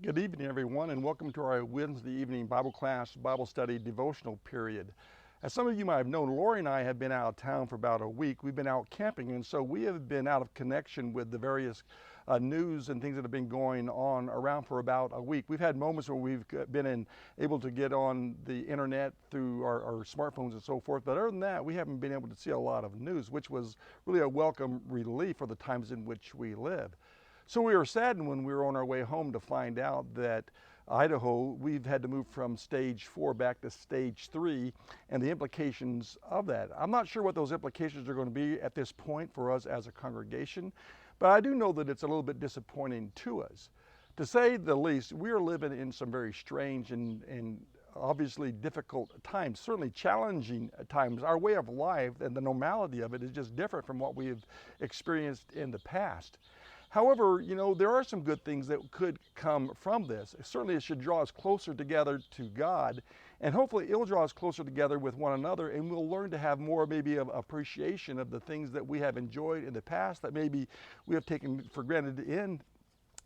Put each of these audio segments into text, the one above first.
Good evening, everyone, and welcome to our Wednesday evening Bible class, Bible study, devotional period. As some of you might have known, Lori and I have been out of town for about a week. We've been out camping, and so we have been out of connection with the various news and things that have been going on around for about a week. We've had moments where we've been able to get on the internet through our smartphones and so forth, but other than that, we haven't been able to see a lot of news, which was really a welcome relief for the times in which we live. So we were saddened when we were on our way home to find out that Idaho, we've had to move from stage 4 back to stage 3 and the implications of that. I'm not sure what those implications are going to be at this point for us as a congregation, but I do know that it's a little bit disappointing to us. To say the least, we are living in some very strange and obviously difficult times, certainly challenging times. Our way of life and the normality of it is just different from what we have experienced in the past. However, there are some good things that could come from this. Certainly it should draw us closer together to God, and hopefully it'll draw us closer together with one another, and we'll learn to have more maybe of appreciation of the things that we have enjoyed in the past that maybe we have taken for granted in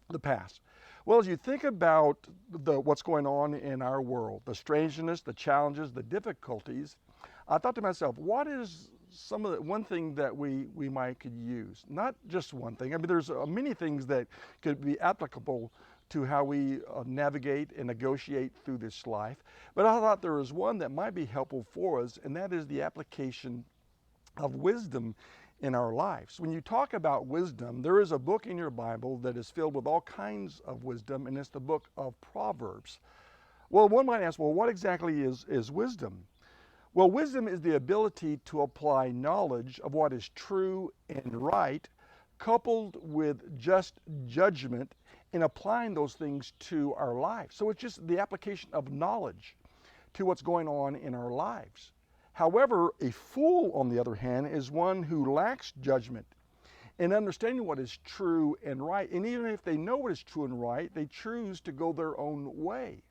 the past. Well, as you think about what's going on in our world, the strangeness, the challenges, the difficulties, I thought to myself, what is one thing that we could use? Not just one thing. I mean, there's many things that could be applicable to how we navigate and negotiate through this life. But I thought there was one that might be helpful for us, and that is the application of wisdom in our lives. When you talk about wisdom, there is a book in your Bible that is filled with all kinds of wisdom, and it's the book of Proverbs. Well, one might ask, well, what exactly is wisdom? Well, wisdom is the ability to apply knowledge of what is true and right, coupled with just judgment in applying those things to our lives. So it's just the application of knowledge to what's going on in our lives. However, a fool, on the other hand, is one who lacks judgment in understanding what is true and right. And even if they know what is true and right, they choose to go their own way.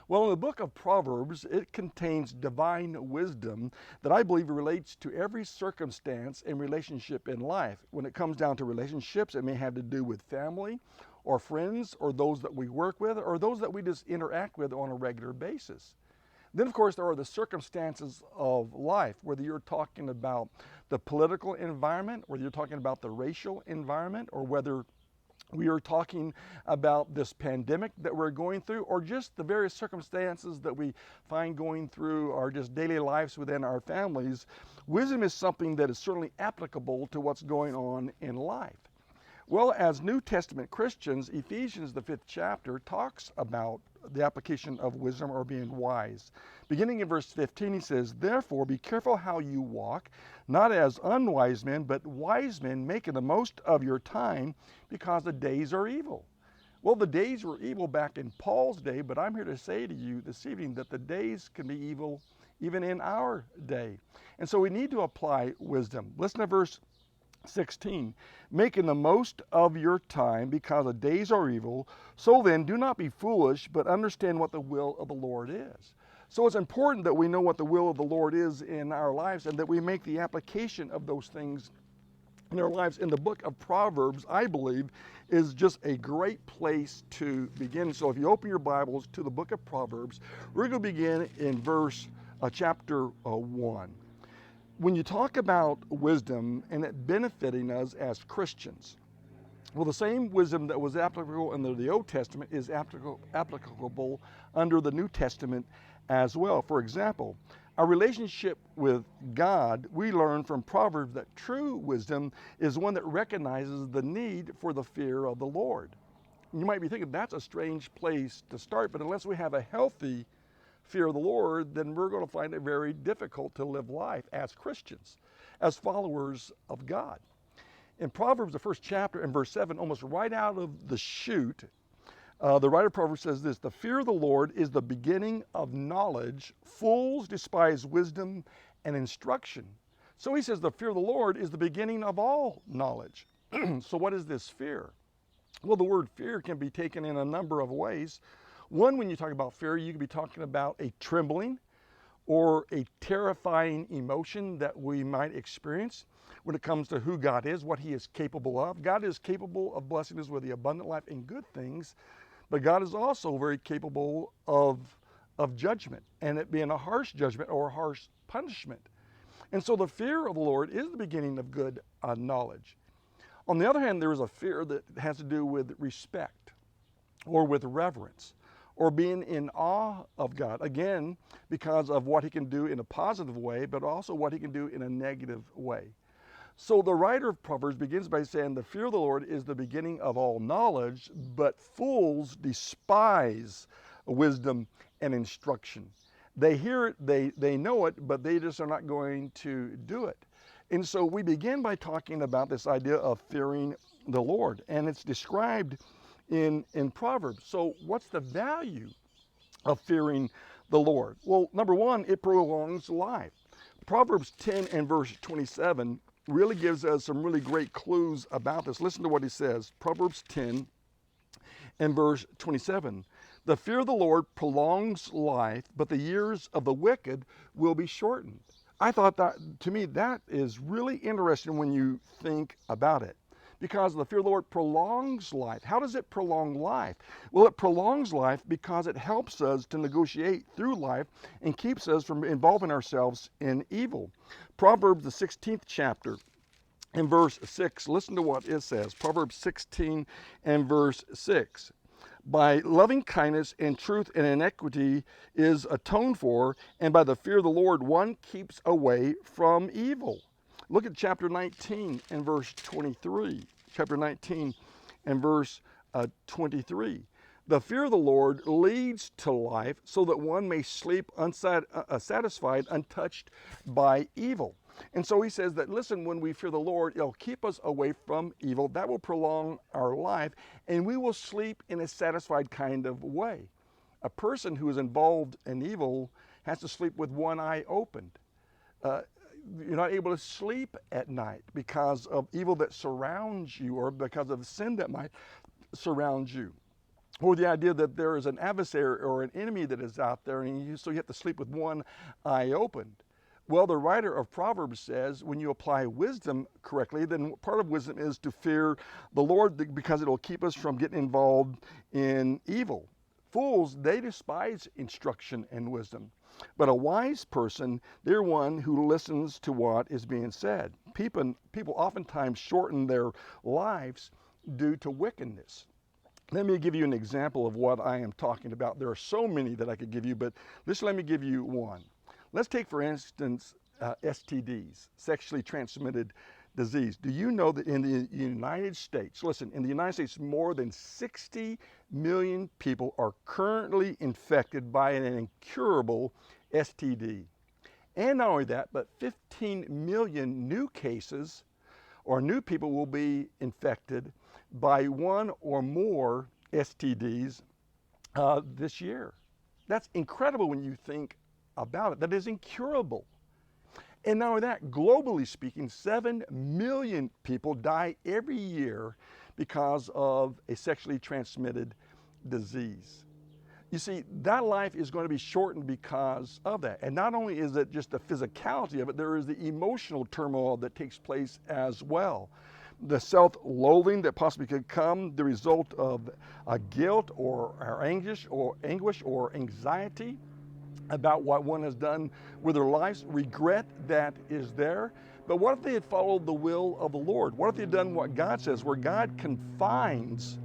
Well, in the book of Proverbs, it contains divine wisdom that I believe relates to every circumstance and relationship in life. When it comes down to relationships, it may have to do with family or friends or those that we work with or those that we just interact with on a regular basis. Then, of course, there are the circumstances of life, whether you're talking about the political environment, whether you're talking about the racial environment, or whether we are talking about this pandemic that we're going through, or just the various circumstances that we find going through our just daily lives within our families. Wisdom is something that is certainly applicable to what's going on in life. Well, as New Testament Christians, Ephesians, the 5th chapter, talks about the application of wisdom or being wise. Beginning in verse 15, he says, "Therefore be careful how you walk, not as unwise men, but wise men, making the most of your time, because the days are evil." Well, the days were evil back in Paul's day, but I'm here to say to you this evening that the days can be evil even in our day. And so we need to apply wisdom. Listen to verse 16, "Making the most of your time, because the days are evil. So then, do not be foolish, but understand what the will of the Lord is." So it's important that we know what the will of the Lord is in our lives and that we make the application of those things in our lives. In the book of Proverbs, I believe, is just a great place to begin. So if you open your Bibles to the book of Proverbs, we're going to begin in chapter 1. When you talk about wisdom and it benefiting us as Christians, well, the same wisdom that was applicable under the Old Testament is applicable under the New Testament as well. For example, our relationship with God, we learn from Proverbs that true wisdom is one that recognizes the need for the fear of the Lord. You might be thinking that's a strange place to start, but unless we have a healthy fear of the Lord, then we're going to find it very difficult to live life as Christians, as followers of God. In Proverbs, the 1st chapter and verse 7, almost right out of the chute, the writer of Proverbs says this, "The fear of the Lord is the beginning of knowledge. Fools despise wisdom and instruction." So he says the fear of the Lord is the beginning of all knowledge. So what is this fear? Well, the word fear can be taken in a number of ways. One, when you talk about fear, you could be talking about a trembling or a terrifying emotion that we might experience when it comes to who God is, what He is capable of. God is capable of blessing us with the abundant life and good things But God is also very capable of judgment, and it being a harsh judgment or a harsh punishment. And so the fear of the Lord is the beginning of good knowledge. On the other hand, there is a fear that has to do with respect or with reverence or being in awe of God, again, because of what he can do in a positive way, but also what he can do in a negative way. So the writer of Proverbs begins by saying the fear of the Lord is the beginning of all knowledge, but fools despise wisdom and instruction. They hear it, they know it, but they just are not going to do it. And so we begin by talking about this idea of fearing the Lord, and it's described in Proverbs. So what's the value of fearing the Lord? Well, number one, it prolongs life. Proverbs 10 and verse 27 really gives us some really great clues about this. Listen to what he says. Proverbs 10 and verse 27. The fear of the Lord prolongs life, but the years of the wicked will be shortened. I thought that, to me, that is really interesting when you think about it. Because the fear of the Lord prolongs life. How does it prolong life? Well, it prolongs life because it helps us to negotiate through life and keeps us from involving ourselves in evil. Proverbs, the 16th chapter, in verse 6, listen to what it says. Proverbs 16 and verse 6. By loving kindness and truth and inequity is atoned for, and by the fear of the Lord one keeps away from evil. Look at chapter 19 and verse 23. Chapter 19 and verse 23. The fear of the Lord leads to life so that one may sleep unsatisfied, untouched by evil. And so he says that, listen, when we fear the Lord, it'll keep us away from evil. That will prolong our life, and we will sleep in a satisfied kind of way. A person who is involved in evil has to sleep with one eye opened. You're not able to sleep at night because of evil that surrounds you or because of sin that might surround you. Or the idea that there is an adversary or an enemy that is out there, and so you have to sleep with one eye opened. Well, the writer of Proverbs says when you apply wisdom correctly, then part of wisdom is to fear the Lord because it will keep us from getting involved in evil. Fools, they despise instruction and wisdom. But a wise person, they're one who listens to what is being said. People oftentimes shorten their lives due to wickedness. Let me give you an example of what I am talking about. There are so many that I could give you, but let me give you one. Let's take, for instance, STDs, sexually transmitted disease. Do you know that in the United States, listen, in the United States, more than 60 million people are currently infected by an incurable STD. And not only that, but 15 million new cases or new people will be infected by one or more STDs this year. That's incredible when you think about it. That is incurable. And not only that, globally speaking, 7 million people die every year because of a sexually transmitted disease. You see, that life is going to be shortened because of that. And not only is it just the physicality of it, there is the emotional turmoil that takes place as well. The self-loathing that possibly could come, the result of guilt or anguish or anxiety about what one has done with their lives, regret that is there. But what if they had followed the will of the Lord? What if they had done what God says, where God confines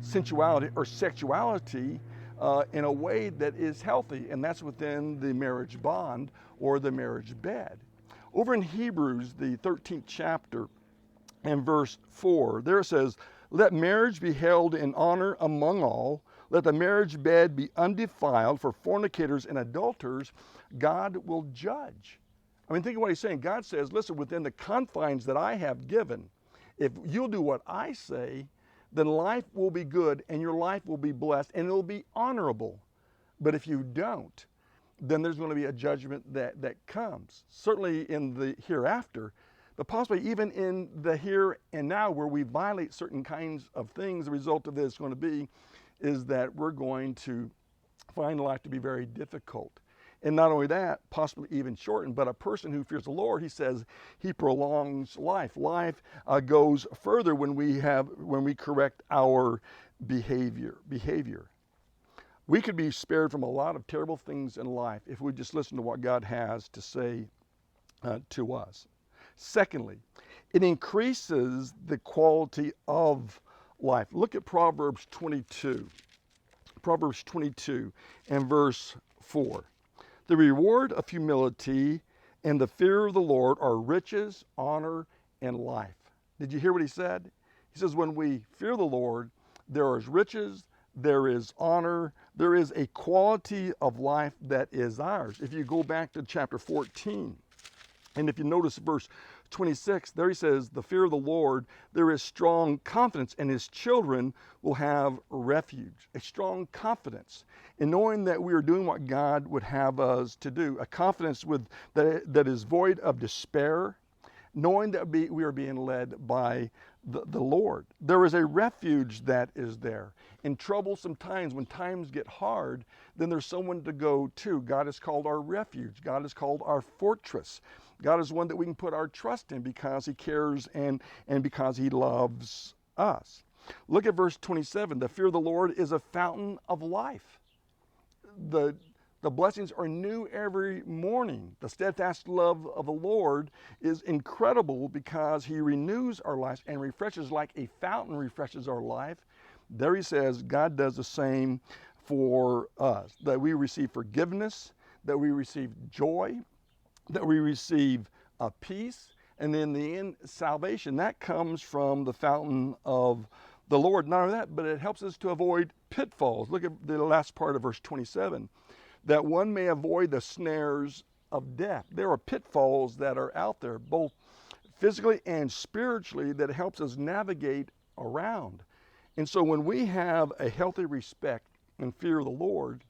sensuality or sexuality in a way that is healthy, and that's within the marriage bond or the marriage bed. Over in Hebrews, the 13th chapter and verse 4, there it says, "Let marriage be held in honor among all. Let the marriage bed be undefiled, for fornicators and adulterers God will judge." I mean, think of what he's saying. God says, listen, within the confines that I have given, if you'll do what I say, then life will be good and your life will be blessed and it'll be honorable. But if you don't, then there's going to be a judgment that comes, certainly in the hereafter, but possibly even in the here and now where we violate certain kinds of things. The result of this is going to be is that we're going to find life to be very difficult. And not only that, possibly even shortened, but a person who fears the Lord, he says, he prolongs life. Life goes further when we correct our behavior. We could be spared from a lot of terrible things in life if we just listen to what God has to say to us. Secondly, it increases the quality of life. Look at Proverbs 22. Proverbs 22 and verse 4. The reward of humility and the fear of the Lord are riches, honor, and life. Did you hear what he said? He says, when we fear the Lord, there is riches, there is honor, there is a quality of life that is ours. If you go back to chapter 14, and if you notice verse 26, there he says, the fear of the Lord, there is strong confidence, and his children will have refuge. A strong confidence in knowing that we are doing what God would have us to do. A confidence that is void of despair, knowing that we are being led by the Lord. There is a refuge that is there. In troublesome times, when times get hard, then there's someone to go to. God is called our refuge. God is called our fortress. God is one that we can put our trust in because he cares and because he loves us. Look at verse 27. The fear of the Lord is a fountain of life. The blessings are new every morning. The steadfast love of the Lord is incredible because he renews our lives and refreshes like a fountain refreshes our life. There he says God does the same for us, that we receive forgiveness, that we receive joy, that we receive peace, and in the end, salvation. That comes from the fountain of the Lord. Not only that, but it helps us to avoid pitfalls. Look at the last part of verse 27. That one may avoid the snares of death. There are pitfalls that are out there, both physically and spiritually, that helps us navigate around. And so when we have a healthy respect and fear of the Lord,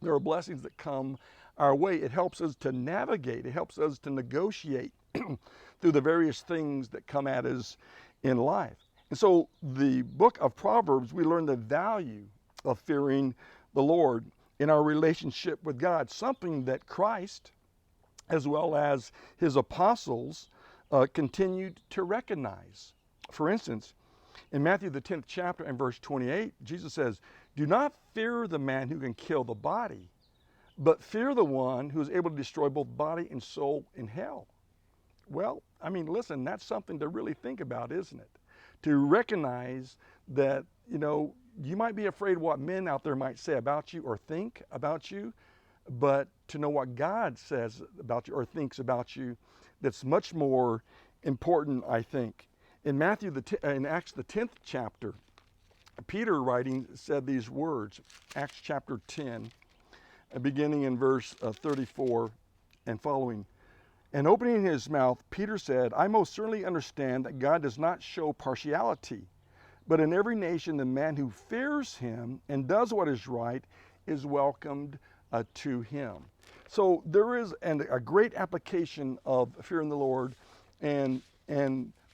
there are blessings that come our way. It helps us to navigate. It helps us to negotiate through the various things that come at us in life. And so the book of Proverbs, we learn the value of fearing the Lord in our relationship with God, something that Christ, as well as his apostles, continued to recognize. For instance, in Matthew the 10th chapter and verse 28, Jesus says, do not fear the man who can kill the body, but fear the one who is able to destroy both body and soul in hell. Well, I mean, listen, that's something to really think about, isn't it? To recognize that, you might be afraid what men out there might say about you or think about you, but to know what God says about you or thinks about you, that's much more important, I think. In Acts the 10th chapter, Peter writing said these words, Acts chapter 10, beginning in verse 34 and following. And opening his mouth, Peter said, I most certainly understand that God does not show partiality, but in every nation the man who fears him and does what is right is welcomed to him. So there is a great application of fearing the Lord and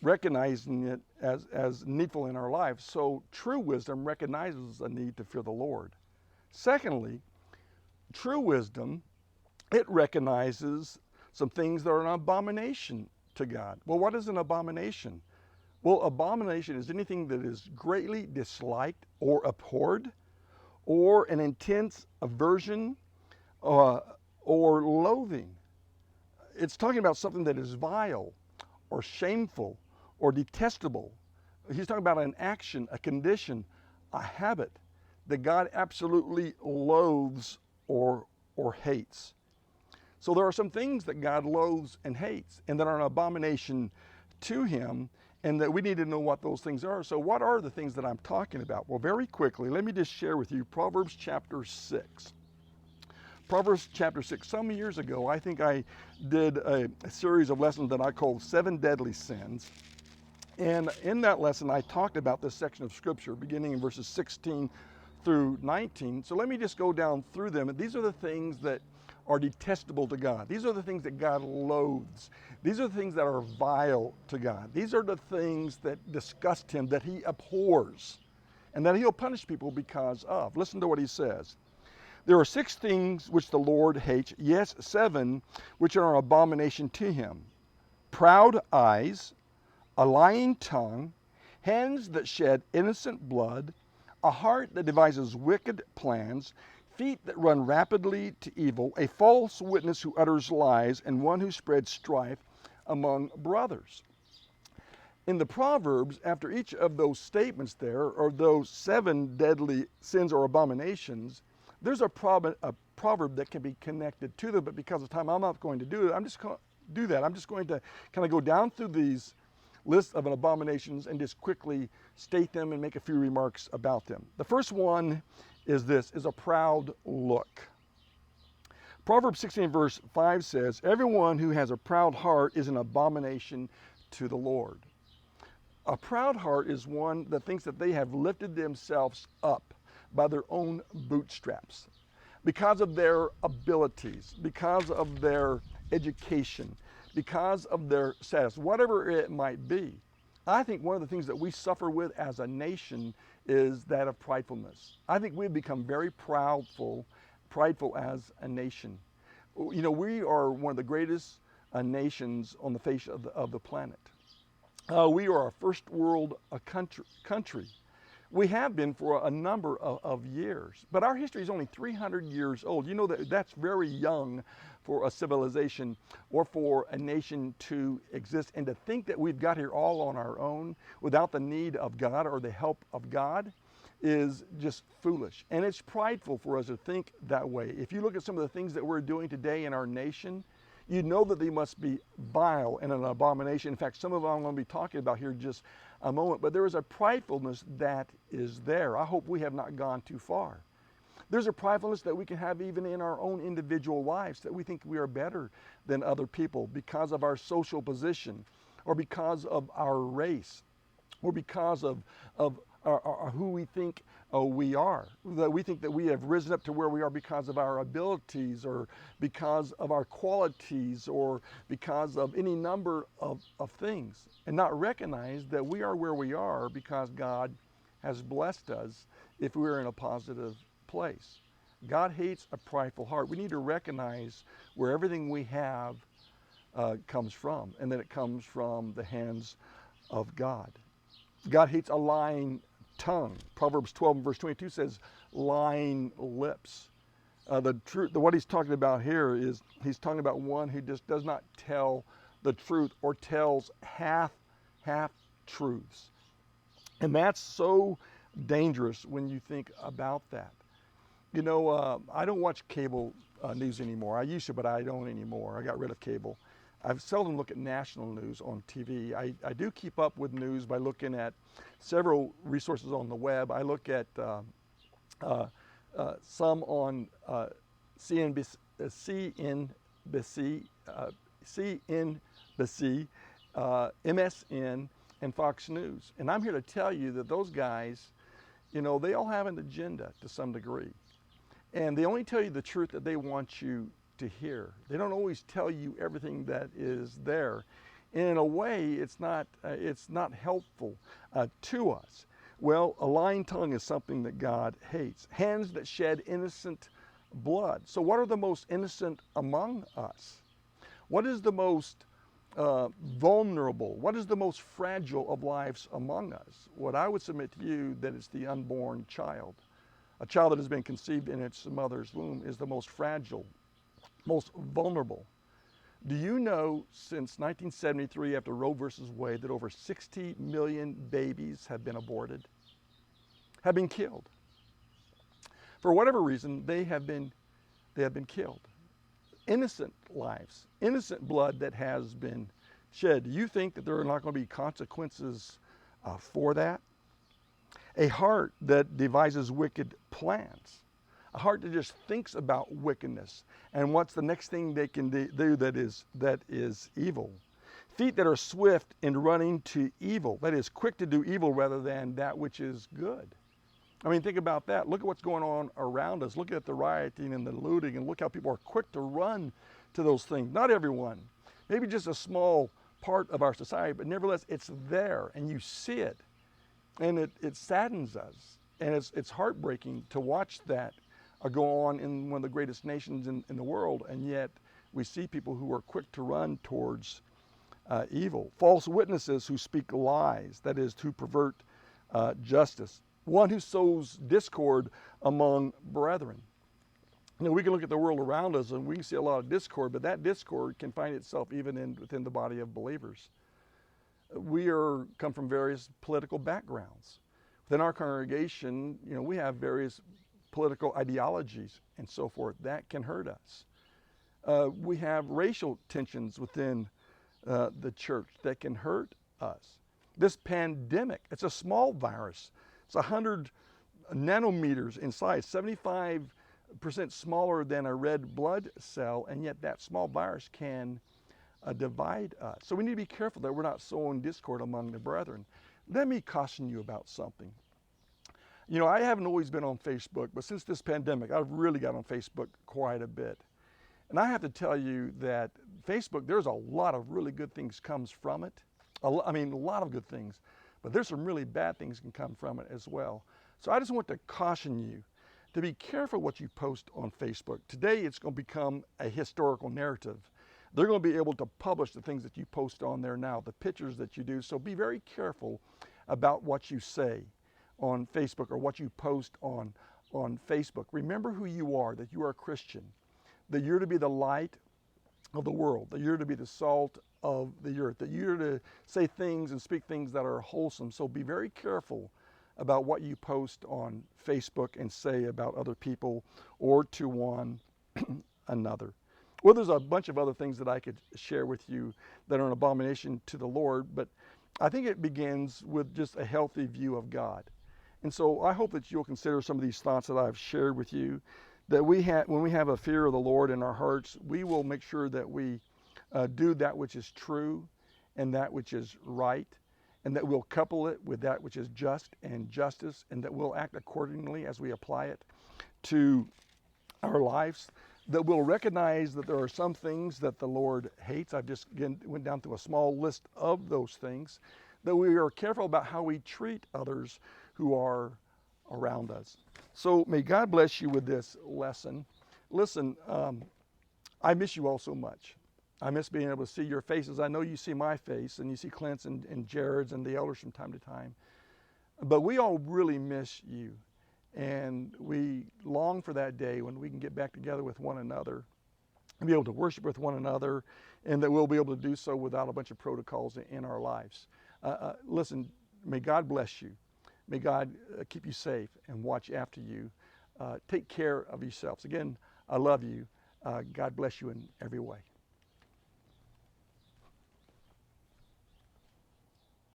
recognizing it as needful in our lives. So true wisdom recognizes a need to fear the Lord. Secondly, true wisdom, it recognizes some things that are an abomination to God. Well, what is an abomination? Well, abomination is anything that is greatly disliked or abhorred, or an intense aversion or loathing. It's talking about something that is vile or shameful or detestable. He's talking about an action, a condition, a habit that God absolutely loathes or hates. So there are some things that God loathes and hates and that are an abomination to him, and that we need to know what those things are. So what are the things that I'm talking about? Well, very quickly, let me just share with you Proverbs chapter 6. Proverbs chapter 6. Some years ago, I think I did a series of lessons that I called 7 Deadly Sins. And in that lesson, I talked about this section of Scripture, beginning in verses 16 through 19. So let me just go down through them. And these are the things that are detestable to God. These are the things that God loathes. These are the things that are vile to God. These are the things that disgust him, that he abhors, and that he'll punish people because of. Listen to what he says. There are 6 things which the Lord hates, yes, 7 which are an abomination to him: proud eyes, a lying tongue, hands that shed innocent blood, a heart that devises wicked plans, feet that run rapidly to evil, a false witness who utters lies, and one who spreads strife among brothers. In the Proverbs, after each of those statements there, or those 7 deadly sins or abominations, there's a proverb that can be connected to them, but because of time, I'm not going to do it. I'm just going to do that. I'm just going to kind of go down through these lists of abominations and just quickly state them and make a few remarks about them. The first one is this, is a proud look. Proverbs 16 verse 5 says, everyone who has a proud heart is an abomination to the Lord. A proud heart is one that thinks that they have lifted themselves up by their own bootstraps because of their abilities, because of their education, because of their status, whatever it might be. I think one of the things that we suffer with as a nation is that of pridefulness. I think we've become very prideful as a nation. You know, we are one of the greatest nations on the face of the planet. We are a first world country. We have been for a number of years, but our history is only 300 years old. You know, that's very young for a civilization or for a nation to exist. And to think that we've got here all on our own without the need of God or the help of God is just foolish. And it's prideful for us to think that way. If you look at some of the things that we're doing today in our nation, you know that they must be vile and an abomination. In fact, some of them I'm going to be talking about here in just a moment, but there is a pridefulness that is there. I hope we have not gone too far. There's a pridefulness that we can have even in our own individual lives, that we think we are better than other people because of our social position, or because of our race, or because of who we think we are. That we think that we have risen up to where we are because of our abilities, or because of our qualities, or because of any number of things, and not recognize that we are where we are because God has blessed us if we're in a positive place. God hates a prideful heart. We need to recognize where everything we have comes from, and that it comes from the hands of God. God hates a lying tongue. Proverbs 12 verse 22 says lying lips. What he's talking about here is he's talking about one who just does not tell the truth, or tells half truths. And that's so dangerous when you think about that. You know, I don't watch cable news anymore. I used to, but I don't anymore. I got rid of cable. I seldom look at national news on TV. I do keep up with news by looking at several resources on the web. I look at some on CNBC, MSN, and Fox News. And I'm here to tell you that those guys, you know, they all have an agenda to some degree. And they only tell you the truth that they want you to hear. They don't always tell you everything that is there. And in a way, it's not helpful to us. Well, a lying tongue is something that God hates. Hands that shed innocent blood. So what are the most innocent among us? What is the most vulnerable? What is the most fragile of lives among us? What I would submit to you, that it's the unborn child. A child that has been conceived in its mother's womb is the most fragile, most vulnerable. Do you know, since 1973, after Roe versus Wade, that over 60 million babies have been aborted, have been killed? For whatever reason, they have been killed. Innocent lives, innocent blood that has been shed. Do you think that there are not going to be consequences for that? A heart that devises wicked plans. A heart that just thinks about wickedness and what's the next thing they can do that is evil. Feet that are swift in running to evil, that is, quick to do evil rather than that which is good. I mean, think about that. Look at what's going on around us. Look at the rioting and the looting, and look how people are quick to run to those things. Not everyone, maybe just a small part of our society, but nevertheless, it's there, and you see it, and it saddens us, and it's heartbreaking to watch that go on in one of the greatest nations in the world, and yet we see people who are quick to run towards evil. False witnesses who speak lies, that is, to pervert justice. One who sows discord among brethren. We can look at the world around us and we can see a lot of discord, but that discord can find itself even within the body of believers. We come from various political backgrounds. Within our congregation, we have various political ideologies and so forth. That can hurt us. We have racial tensions within the church that can hurt us. This pandemic, it's a small virus. It's 100 nanometers in size, 75% smaller than a red blood cell, and yet that small virus can divide us. So we need to be careful that we're not sowing discord among the brethren. Let me caution you about something. I haven't always been on Facebook, but since this pandemic, I've really got on Facebook quite a bit. And I have to tell you that Facebook, there's a lot of really good things comes from it. A lot of good things, but there's some really bad things can come from it as well. So I just want to caution you to be careful what you post on Facebook. Today, it's going to become a historical narrative. They're going to be able to publish the things that you post on there now, the pictures that you do. So be very careful about what you say on Facebook or what you post on Facebook. Remember who you are, that you are a Christian, that you're to be the light of the world, that you're to be the salt of the earth, that you're to say things and speak things that are wholesome. So be very careful about what you post on Facebook and say about other people or to one another. Well, there's a bunch of other things that I could share with you that are an abomination to the Lord, but I think it begins with just a healthy view of God. And so I hope that you'll consider some of these thoughts that I've shared with you, that when we have a fear of the Lord in our hearts, we will make sure that we do that which is true and that which is right, and that we'll couple it with that which is just and justice, and that we'll act accordingly as we apply it to our lives, that we'll recognize that there are some things that the Lord hates. I've just went down through a small list of those things, that we are careful about how we treat others who are around us. So may God bless you with this lesson. Listen, I miss you all so much. I miss being able to see your faces. I know you see my face, and you see Clint's and Jared's and the elders from time to time. But we all really miss you. And we long for that day when we can get back together with one another and be able to worship with one another, and that we'll be able to do so without a bunch of protocols in our lives. Listen, may God bless you. May God keep you safe and watch after you. Take care of yourselves. Again, I love you. God bless you in every way.